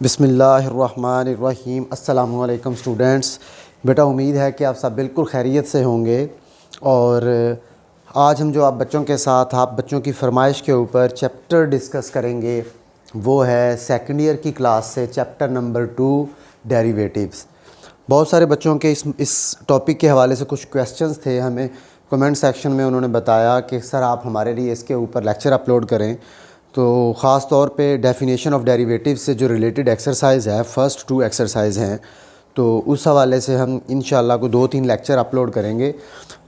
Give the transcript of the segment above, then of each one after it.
बिस्मिल्लाहिर्रहमानिर्रहीम। अस्सलामुअलैकुम स्टूडेंट्स। बेटा उम्मीद है कि आप सब बिल्कुल खैरियत से होंगे। और आज हम जो आप बच्चों के साथ आप बच्चों की फरमाइश के ऊपर चैप्टर डिस्कस करेंगे वो है सेकंड ईयर की क्लास से चैप्टर नंबर 2 डेरिवेटिव्स। बहुत सारे बच्चों के इस टॉपिक के हवाले से कुछ क्वेश्चंस थे। हमें कमेंट सेक्शन में उन्होंने बताया कि सर आप हमारे लिए इसके ऊपर लेक्चर अपलोड करें। तो ख़ास तौर पे डेफिनेशन ऑफ डेरिवेटिव से जो रिलेटेड एक्सरसाइज है, फ़र्स्ट 2 एक्सरसाइज हैं, तो उस हवाले से हम इंशाल्लाह को 2-3 लेक्चर अपलोड करेंगे।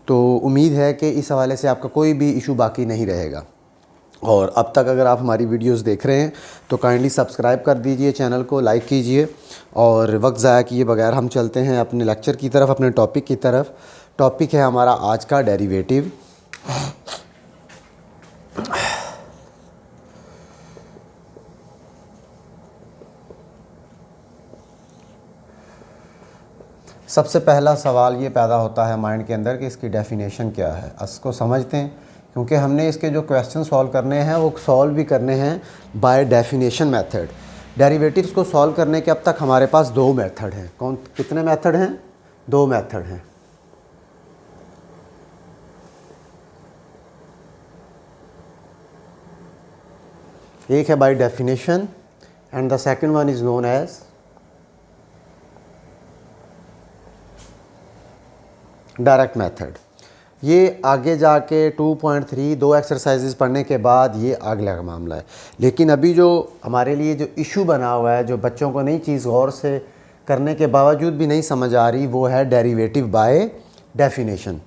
तो उम्मीद है कि इस हवाले से आपका कोई भी इशू बाकी नहीं रहेगा। और अब तक अगर आप हमारी वीडियोस देख रहे हैं तो काइंडली सब्सक्राइब कर दीजिए, चैनल को लाइक कीजिए और वक्त ज़ाया किए बगैर हम चलते हैं अपने लेक्चर की तरफ, अपने टॉपिक की तरफ। टॉपिक है हमारा आज का डेरिवेटिव। सबसे पहला सवाल ये पैदा होता है माइंड के अंदर कि इसकी डेफिनेशन क्या है। इसको समझते हैं, क्योंकि हमने इसके जो क्वेश्चन सॉल्व करने हैं वो सॉल्व भी करने हैं बाय डेफिनेशन मेथड। डेरिवेटिव्स को सॉल्व करने के अब तक हमारे पास 2 मेथड हैं। कितने मेथड हैं? 2 मेथड हैं। एक है by definition and the second one is known as direct method. ये आगे जाके 2.3 2 एक्सरसाइजेस पढ़ने के बाद ये अगला का मामला है। लेकिन अभी जो हमारे लिए जो इशू बना हुआ है, जो बच्चों को नई चीज़ गौर से करने के बावजूद भी नहीं समझ आ रही, वो है डेरिवेटिव बाय डेफिनेशन।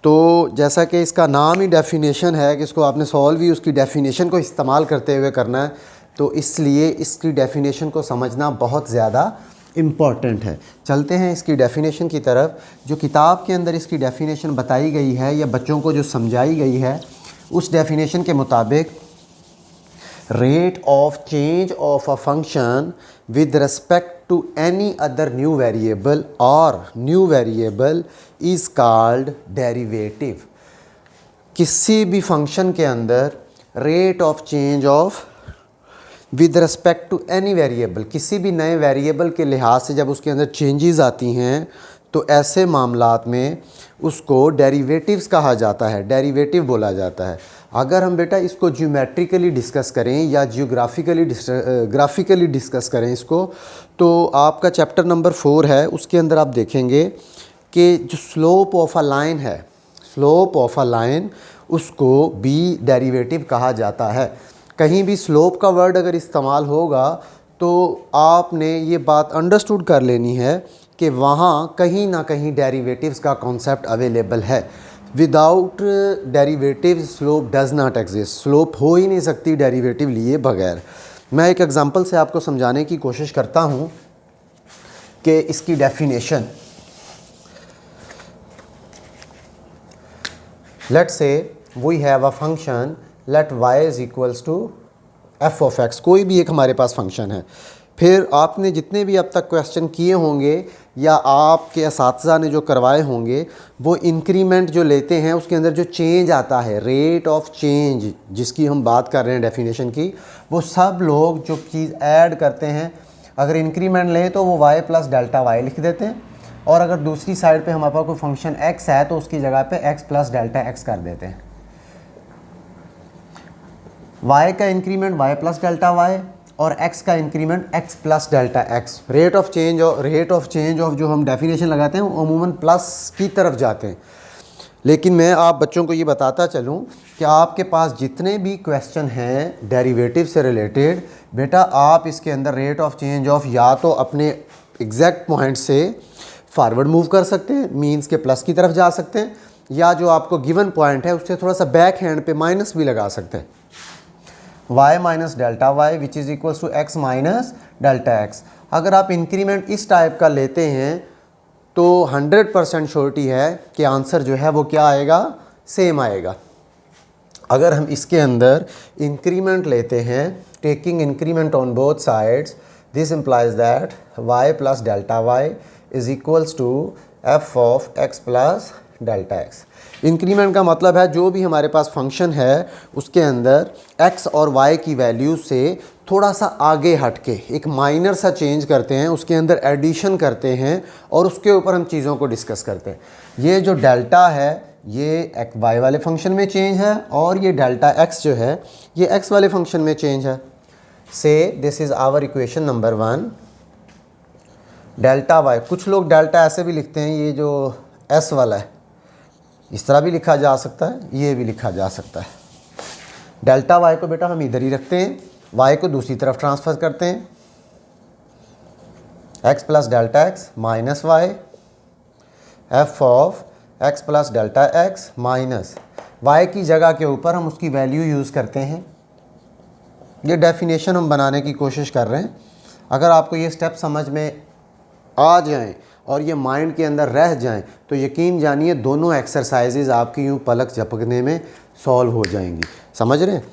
तो जैसा कि इसका नाम ही डेफिनेशन है कि इसको आपने सॉल्व ही उसकी डेफिनेशन को इस्तेमाल करते हुए करना है, तो इसलिए इसकी डेफिनेशन को समझना बहुत ज़्यादा इम्पॉर्टेंट है। चलते हैं इसकी डेफिनेशन की तरफ। जो किताब के अंदर इसकी डेफिनेशन बताई गई है या बच्चों को जो समझाई गई है, उस डेफिनेशन के मुताबिक rate of change of a function with respect to any other new variable और new variable is called derivative. किसी भी फंक्शन के अंदर rate of change of with respect to any variable, किसी भी नए वेरिएबल के लिहाज से जब उसके अंदर चेंजेस आती हैं तो ऐसे मामलात में उसको डेरिवेटिव्स कहा जाता है, डेरिवेटिव बोला जाता है। अगर हम बेटा इसको ज्योमेट्रिकली डिस्कस करें या ग्राफिकली डिस्कस करें इसको, तो आपका चैप्टर नंबर 4 है, उसके अंदर आप देखेंगे कि जो स्लोप ऑफ अ लाइन है, स्लोप ऑफ अ लाइन, उसको भी डेरिवेटिव कहा जाता है। कहीं भी स्लोप का वर्ड अगर इस्तेमाल होगा तो आपने ये बात अंडरस्टूड कर लेनी है कि वहाँ कहीं ना कहीं डेरिवेटिव्स का कॉन्सेप्ट अवेलेबल है। Without derivative slope does not exist. Slope हो ही नहीं सकती डेरिवेटिव लिए बगैर। मैं एक एग्जांपल से आपको समझाने की कोशिश करता हूँ कि इसकी definition, let's say we have a function let y is equals to f of x। कोई भी एक हमारे पास फंक्शन है। फिर आपने जितने भी अब तक क्वेश्चन किए होंगे या आपके असातिज़ा ने जो करवाए होंगे, वो इंक्रीमेंट जो लेते हैं उसके अंदर जो चेंज आता है, रेट ऑफ चेंज जिसकी हम बात कर रहे हैं डेफिनेशन की, वो सब लोग जो चीज़ ऐड करते हैं, अगर इंक्रीमेंट लें तो वो y प्लस डेल्टा y लिख देते हैं, और अगर दूसरी साइड पे हमारे पास कोई फंक्शन x है तो उसकी जगह पे x प्लस डेल्टा x कर देते हैं। y का increment y plus delta y और x का increment x plus delta x। Rate of change of जो हम डेफिनेशन लगाते हैं वो अमूमन प्लस की तरफ जाते हैं। लेकिन मैं आप बच्चों को ये बताता चलूँ कि आपके पास जितने भी क्वेश्चन हैं डेरिवेटिव से रिलेटेड, बेटा आप इसके अंदर रेट ऑफ चेंज ऑफ या तो अपने एग्जैक्ट पॉइंट से फॉरवर्ड मूव कर सकते हैं, मीन्स के प्लस की तरफ जा सकते हैं, या जो आपको गिवन पॉइंट है उससे थोड़ा सा बैक हैंड पे माइनस भी लगा सकते हैं। y minus delta y which is equals to x minus delta x। अगर आप इंक्रीमेंट इस टाइप का लेते हैं तो 100% श्योरिटी है कि आंसर जो है वो क्या आएगा, सेम आएगा। अगर हम इसके अंदर इंक्रीमेंट लेते हैं, taking increment on both sides, this implies that y plus delta y is equals to f of x plus delta x। Increment का मतलब है जो भी हमारे पास फंक्शन है उसके अंदर x और y की वैल्यू से थोड़ा सा आगे हट के एक माइनर सा चेंज करते हैं, उसके अंदर एडिशन करते हैं और उसके ऊपर हम चीज़ों को डिस्कस करते हैं। ये जो डेल्टा है ये एक वाई वाले फंक्शन में चेंज है और ये डेल्टा एक्स जो है ये एक्स वाले फंक्शन में चेंज है। Say this is our equation number 1। Delta y, कुछ लोग डेल्टा ऐसे भी लिखते हैं, ये जो एस वाला है इस तरह भी लिखा जा सकता है, ये भी लिखा जा सकता है। डेल्टा वाई को बेटा हम इधर ही रखते हैं, वाई को दूसरी तरफ ट्रांसफ़र करते हैं। X plus delta x minus y f of x plus delta x minus y की जगह के ऊपर हम उसकी वैल्यू यूज़ करते हैं। ये डेफिनेशन हम बनाने की कोशिश कर रहे हैं। अगर आपको ये स्टेप समझ में आ जाएं और ये माइंड के अंदर रह जाएं तो यकीन जानिए दोनों एक्सरसाइजेज आपकी यूँ पलक झपकने में सॉल्व हो जाएंगी। समझ रहे हैं?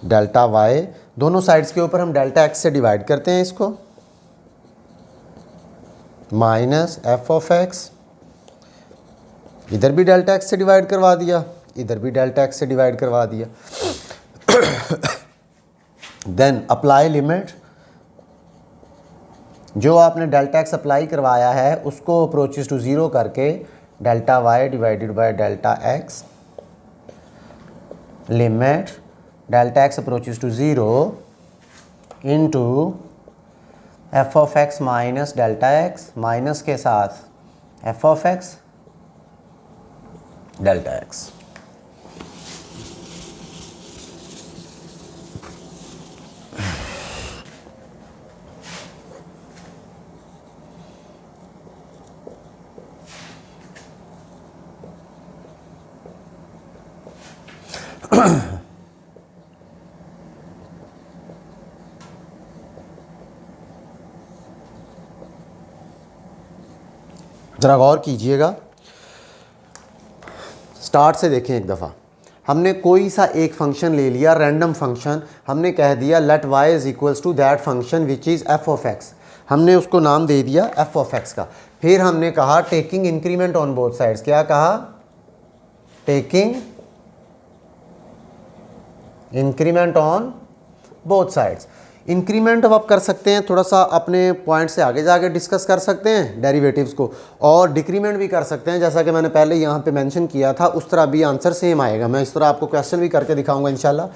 डेल्टा वाई दोनों साइड्स के ऊपर हम डेल्टा एक्स से डिवाइड करते हैं इसको, माइनस एफ ऑफ एक्स, इधर भी डेल्टा एक्स से डिवाइड करवा दिया, इधर भी डेल्टा एक्स से डिवाइड करवा दिया। देन अप्लाई लिमिट, जो आपने डेल्टा एक्स अप्लाई करवाया है उसको अप्रोचेस टू ज़ीरो करके delta y divided by delta x, limit delta x approaches to zero into f of x minus delta x, minus के साथ f of x delta x. ज़रा गौर कीजिएगा, start से देखें एक दफ़ा। हमने कोई सा एक फंक्शन ले लिया, रैंडम फंक्शन, हमने कह दिया let y is equals to that function which is f of x, हमने उसको नाम दे दिया एफ ऑफ एक्स का। फिर हमने कहा taking increment on both sides, क्या कहा? Taking increment on both sides. Increment अब आप कर सकते हैं, थोड़ा सा अपने पॉइंट से आगे जाके डिस्कस कर सकते हैं डेरिवेटिव्स को, और डिक्रीमेंट भी कर सकते हैं, जैसा कि मैंने पहले यहाँ पे मेंशन किया था उस तरह भी आंसर सेम आएगा। मैं इस तरह आपको क्वेश्चन भी करके दिखाऊंगा इंशाल्लाह।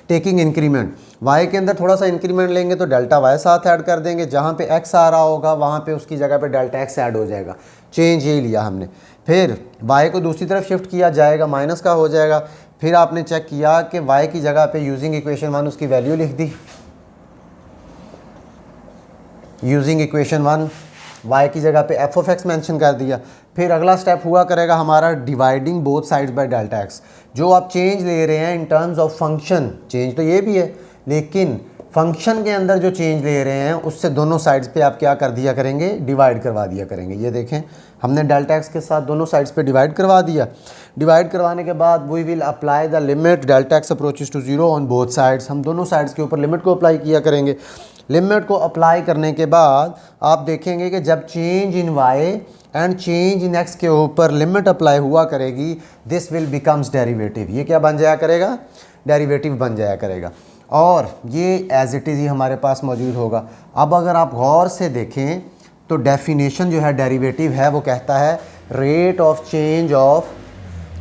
टेकिंग इंक्रीमेंट, वाई के अंदर थोड़ा सा इंक्रीमेंट लेंगे तो डेल्टा वाई साथ ऐड कर देंगे, जहाँ पे एक्स आ रहा होगा वहाँ पे उसकी जगह पे डेल्टा एक्स ऐड हो जाएगा। चेंज यही लिया हमने। फिर वाई को दूसरी तरफ शिफ्ट किया जाएगा, माइनस का हो जाएगा। फिर आपने चेक किया कि वाई की जगह पे यूजिंग इक्वेशन 1 उसकी वैल्यू लिख दी, यूजिंग इक्वेशन 1 वाई की जगह पे एफ ऑफ एक्स मैंशन कर दिया। फिर अगला स्टेप हुआ करेगा हमारा dividing both sides by delta x. जो आप चेंज ले रहे हैं in terms of function, change तो ये भी है लेकिन फंक्शन के अंदर जो चेंज ले रहे हैं उससे दोनों साइड्स पे आप क्या कर दिया करेंगे? डिवाइड करवा दिया करेंगे। ये देखें हमने डेल्टा एक्स के साथ दोनों साइड्स पे डिवाइड करवा दिया। डिवाइड करवाने के बाद we will apply the limit delta x approaches to zero on both sides, हम दोनों साइड्स के ऊपर लिमिट को अप्लाई किया करेंगे। लिमिट को अप्लाई करने के बाद आप देखेंगे कि जब change in y and change in x के ऊपर लिमिट अप्लाई हुआ करेगी, दिस विल बिकम्स डेरिवेटिव। ये क्या बन जाया करेगा? डेरिवेटिव बन जाया करेगा और ये एज इट इज़ ही हमारे पास मौजूद होगा। अब अगर आप गौर से देखें तो डेफिनेशन जो है डेरिवेटिव है वो कहता है rate of change of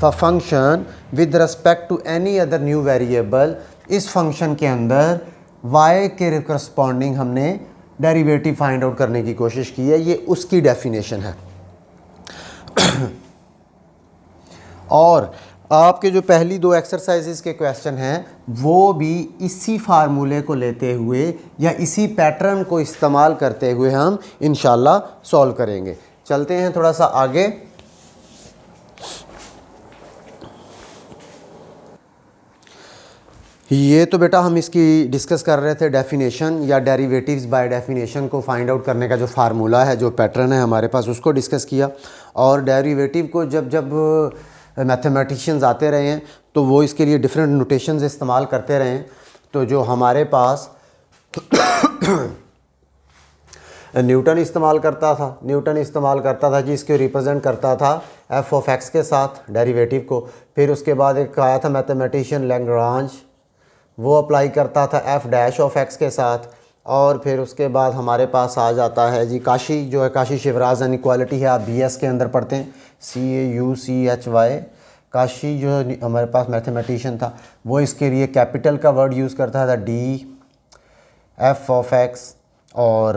the function with respect to any other new variable. इस फंक्शन के अंदर y के करस्पॉन्डिंग हमने डेरिवेटिव फाइंड आउट करने की कोशिश की है, ये उसकी डेफिनेशन है। और आपके जो पहली दो एक्सरसाइजेस के क्वेश्चन हैं वो भी इसी फार्मूले को लेते हुए या इसी पैटर्न को इस्तेमाल करते हुए हम इंशाल्लाह सॉल्व करेंगे। चलते हैं थोड़ा सा आगे। ये तो बेटा हम इसकी डिस्कस कर रहे थे डेफिनेशन या डेरिवेटिव्स बाय डेफिनेशन को फाइंड आउट करने का जो फार्मूला है, जो पैटर्न है हमारे पास, उसको डिस्कस किया। और डेरिवेटिव को जब जब मैथमेटिशियंस आते रहे हैं तो वो इसके लिए डिफरेंट नोटेशंस इस्तेमाल करते रहे हैं। तो जो हमारे पास न्यूटन इस्तेमाल करता था, जिसको रिप्रेजेंट करता था एफ ऑफ एक्स के साथ डेरिवेटिव को। फिर उसके बाद एक आया था मैथमेटिशियन लैग्रांज, वो अप्लाई करता था एफ़ डैश ऑफ एक्स के साथ। और फिर उसके बाद हमारे पास आ जाता है जी काशी, जो है काशी शिवराज इनइक्वालिटी है, आप BS के अंदर पढ़ते हैं, CAUCHY। काशी जो हमारे पास मैथमेटिशियन था वो इसके लिए कैपिटल का वर्ड यूज़ करता था, DF ऑफ एक्स। और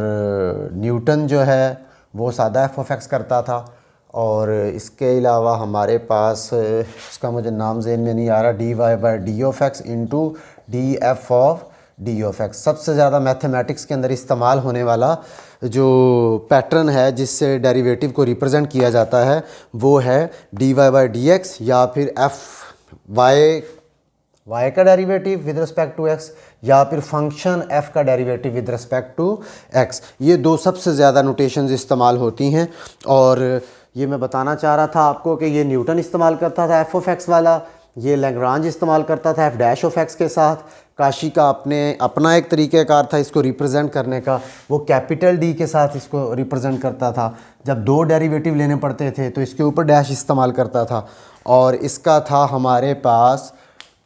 न्यूटन जो है वो सादा एफ ऑफ एक्स करता था। और इसके अलावा हमारे पास उसका मुझे नाम ज़हन में नहीं आ रहा, DY/D of x into DF of D of x. सबसे ज़्यादा मैथमेटिक्स के अंदर इस्तेमाल होने वाला जो पैटर्न है जिससे डेरिवेटिव को रिप्रेजेंट किया जाता है वो है DY/dx या फिर y का derivative with respect to x या फिर फंक्शन f का derivative with respect to x। ये दो सबसे ज़्यादा नोटेशंस इस्तेमाल होती हैं। और ये मैं बताना चाह रहा था आपको कि ये न्यूटन इस्तेमाल करता था f ऑफ x वाला, ये लैग्रांज इस्तेमाल करता था f डैश ऑफ x के साथ। काशी का अपना एक तरीक़ेकार था इसको रिप्रेजेंट करने का, वो कैपिटल D के साथ इसको रिप्रेजेंट करता था। जब दो डेरिवेटिव लेने पड़ते थे तो इसके ऊपर डैश इस्तेमाल करता था। और इसका था हमारे पास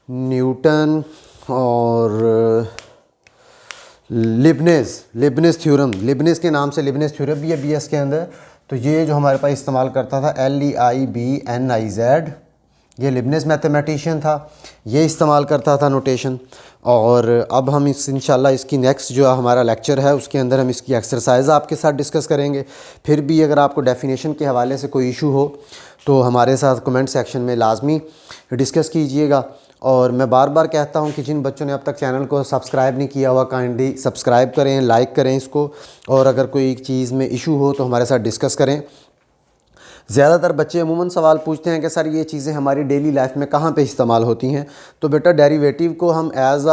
न्यूटन और लिबनिज़ थ्योरम, लिबनिज़ के नाम से लिबनिज़ थ्योरम भी है BS के अंदर। तो ये जो हमारे पास इस्तेमाल करता था LEIBNIZ, ये लिबनिज़ मैथमेटिशियन था, ये इस्तेमाल करता था नोटेशन। और अब हम इंशाल्लाह इसकी नेक्स्ट जो हमारा लेक्चर है उसके अंदर हम इसकी एक्सरसाइज आपके साथ डिस्कस करेंगे। फिर भी अगर आपको डेफिनेशन के हवाले से कोई इशू हो तो हमारे साथ कमेंट सेक्शन में लाजमी डिस्कस कीजिएगा। और मैं बार बार कहता हूं कि जिन बच्चों ने अब तक चैनल को सब्सक्राइब नहीं किया हुआ काइंडली सब्सक्राइब करें, लाइक करें इसको। और अगर कोई चीज़ में इशू हो तो हमारे साथ डिस्कस करें। ज़्यादातर बच्चे अमूमन सवाल पूछते हैं कि सर ये चीज़ें हमारी डेली लाइफ में कहाँ पे इस्तेमाल होती हैं। तो बेटा डेरिवेटिव को हम एज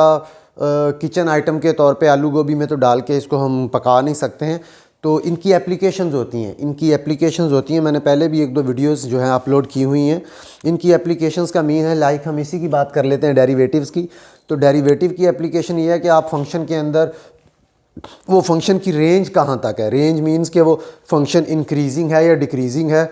किचन आइटम के तौर पे आलू गोभी में तो डाल के इसको हम पका नहीं सकते हैं। तो इनकी एप्लीकेशंस होती हैं, मैंने पहले भी एक दो वीडियोस जो हैं अपलोड की हुई हैं। इनकी एप्लीकेशंस का मीन है, लाइक हम इसी की बात कर लेते हैं डेरिवेटिव्स की। तो डेरिवेटिव की एप्लीकेशन ये है कि आप फंक्शन के अंदर वो फंक्शन की रेंज कहाँ तक है, रेंज मीन्स कि वो फंक्शन इंक्रीजिंग है या डिक्रीजिंग है,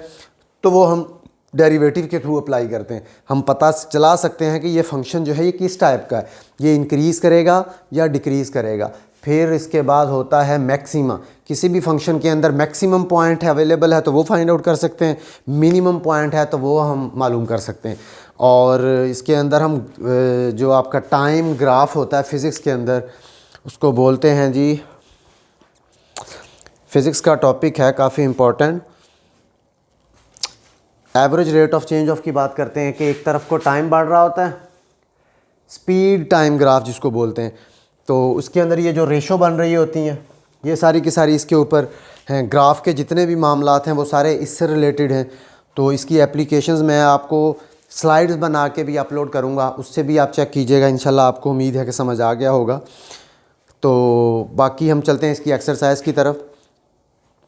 तो वो हम डेरिवेटिव के थ्रू अप्लाई करते हैं। हम पता चला सकते हैं कि ये फंक्शन जो है ये किस टाइप का है, ये इंक्रीज़ करेगा या डिक्रीज़ करेगा। फिर इसके बाद होता है मैक्सिमा, किसी भी फंक्शन के अंदर मैक्सिमम पॉइंट है अवेलेबल है तो वो फाइंड आउट कर सकते हैं, मिनिमम पॉइंट है तो वो हम मालूम कर सकते हैं। और इसके अंदर हम जो आपका टाइम ग्राफ होता है फ़िज़िक्स के अंदर उसको बोलते हैं जी, फ़िज़िक्स का टॉपिक है काफ़ी important, average rate of change of की बात करते हैं कि एक तरफ को टाइम बढ़ रहा होता है, स्पीड टाइम ग्राफ जिसको बोलते हैं। तो उसके अंदर ये जो रेशो बन रही होती हैं ये सारी की सारी इसके ऊपर हैं। ग्राफ के जितने भी मामलात हैं वो सारे इससे रिलेटेड हैं। तो इसकी एप्लीकेशंस मैं आपको स्लाइड्स बना के भी अपलोड करूँगा, उससे भी आप चेक कीजिएगा। इंशाल्लाह आपको उम्मीद है कि समझ आ गया होगा। तो बाकी हम चलते हैं इसकी एक्सरसाइज की तरफ।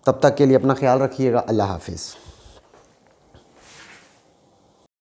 तब तक के लिए अपना ख्याल रखिएगा। अल्लाह हाफिज़।